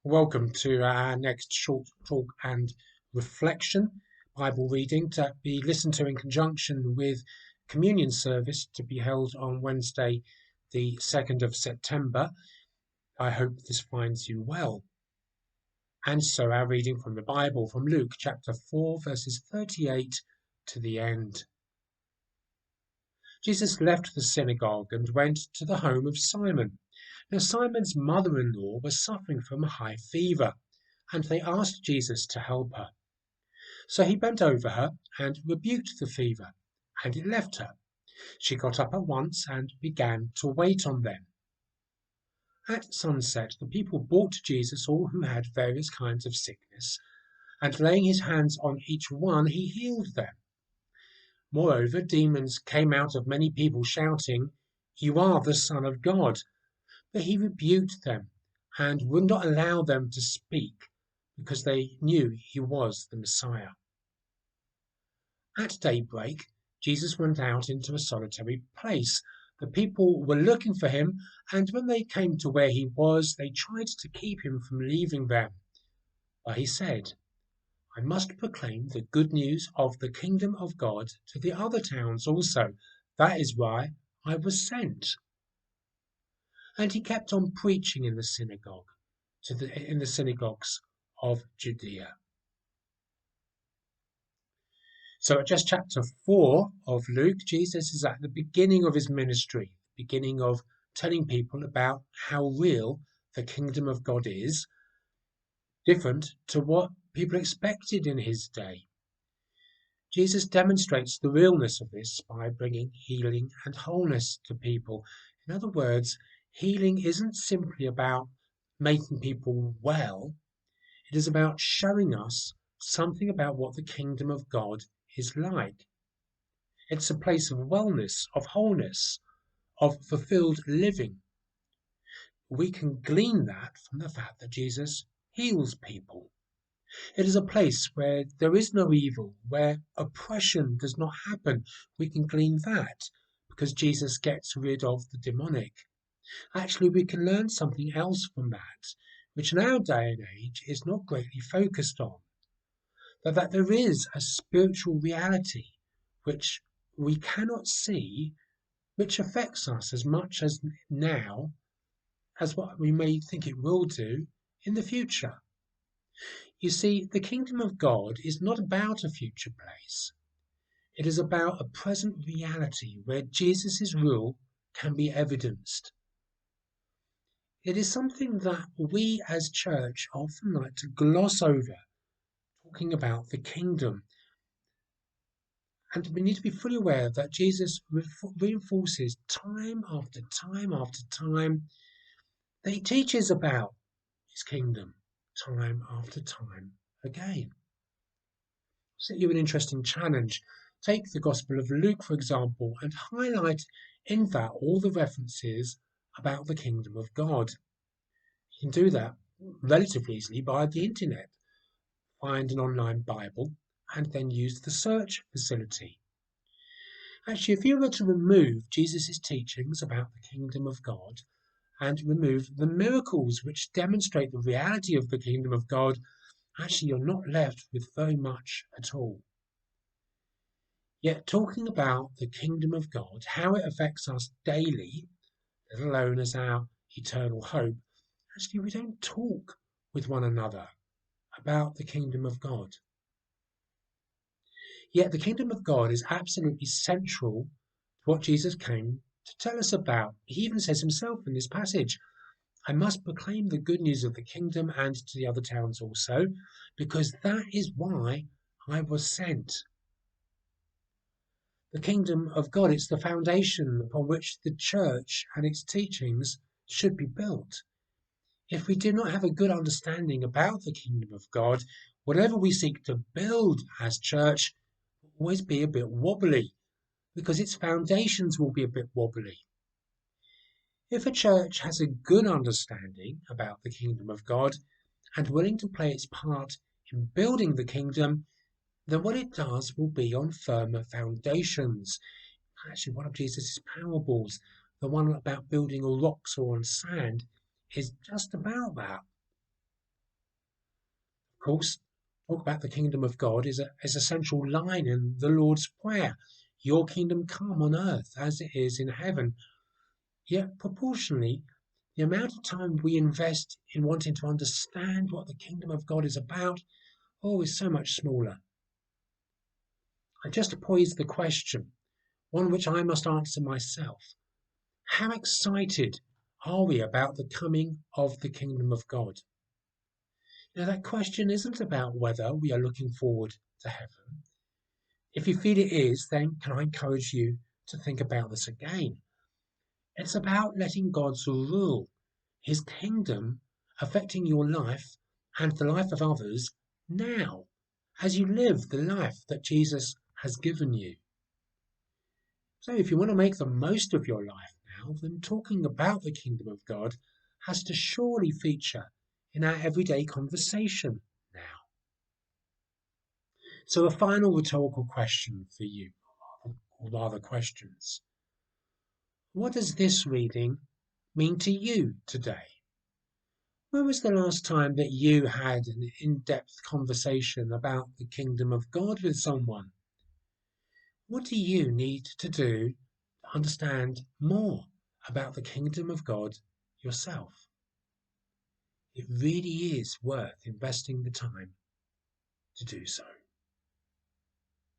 Welcome to our next short talk and reflection Bible reading to be listened to in conjunction with communion service to be held on Wednesday, the 2nd of September. I hope this finds you well. And so our reading from the Bible from Luke chapter 4 verses 38 to the end. Jesus left the synagogue and went to the home of Simon. Now Simon's mother-in-law was suffering from a high fever, and they asked Jesus to help her. So he bent over her and rebuked the fever, and it left her. She got up at once and began to wait on them. At sunset, the people brought to Jesus all who had various kinds of sickness, and laying his hands on each one, he healed them. Moreover, demons came out of many people shouting, "You are the Son of God." But he rebuked them and would not allow them to speak, because they knew he was the Messiah. At daybreak, Jesus went out into a solitary place. The people were looking for him, and when they came to where he was, they tried to keep him from leaving them. But he said, "I must proclaim the good news of the kingdom of God to the other towns also. That is why I was sent." And he kept on preaching in the synagogues of Judea. So at just chapter 4 of Luke, Jesus is at the beginning of his ministry, beginning of telling people about how real the kingdom of God is, different to what people expected in his day. Jesus demonstrates the realness of this by bringing healing and wholeness to people. In other words, healing isn't simply about making people well. It is about showing us something about what the kingdom of God is like. It's a place of wellness, of wholeness, of fulfilled living. We can glean that from the fact that Jesus heals people. It is a place where there is no evil, where oppression does not happen. We can glean that because Jesus gets rid of the demonic. Actually, we can learn something else from that, which in our day and age is not greatly focused on. But that there is a spiritual reality which we cannot see, which affects us as much as now as what we may think it will do in the future. You see, the kingdom of God is not about a future place. It is about a present reality where Jesus' rule can be evidenced. It is something that we as church often like to gloss over, talking about the kingdom. And we need to be fully aware that Jesus reinforces time after time after time that he teaches about his kingdom time after time again. I'll set you an interesting challenge. Take the Gospel of Luke, for example, and highlight in that all the references about the kingdom of God. You can do that relatively easily by the internet. Find an online Bible and then use the search facility. Actually, if you were to remove Jesus' teachings about the kingdom of God and remove the miracles which demonstrate the reality of the kingdom of God, actually you're not left with very much at all. Yet talking about the kingdom of God, how it affects us daily, let alone as our eternal hope, actually we don't talk with one another about the kingdom of God. Yet the kingdom of God is absolutely central to what Jesus came to tell us about. He even says himself in this passage, "I must proclaim the good news of the kingdom and to the other towns also, because that is why I was sent." The kingdom of God, it's the foundation upon which the church and its teachings should be built. If we do not have a good understanding about the kingdom of God, whatever we seek to build as church will always be a bit wobbly, because its foundations will be a bit wobbly. If a church has a good understanding about the kingdom of God and willing to play its part in building the kingdom, then what it does will be on firmer foundations. Actually, one of Jesus' parables, the one about building on rocks or on sand, is just about that. course, talk about the kingdom of God is a central line in the Lord's Prayer. Your kingdom come on earth as it is in heaven. Yet proportionally, the amount of time we invest in wanting to understand what the kingdom of God is about, is so much smaller. And just to pose the question, one which I must answer myself, how excited are we about the coming of the kingdom of God? That question isn't about whether we are looking forward to heaven. If you feel it is, then can I encourage you to think about this again? It's about letting God's rule, his kingdom, affecting your life and the life of others now, as you live the life that Jesus has given you. So if you want to make the most of your life now, then talking about the kingdom of God has to surely feature in our everyday conversation now. So a final rhetorical question for you, or rather questions. What does this reading mean to you today? When was the last time that you had an in-depth conversation about the kingdom of God with someone? What do you need to do to understand more about the kingdom of God yourself? It really is worth investing the time to do so.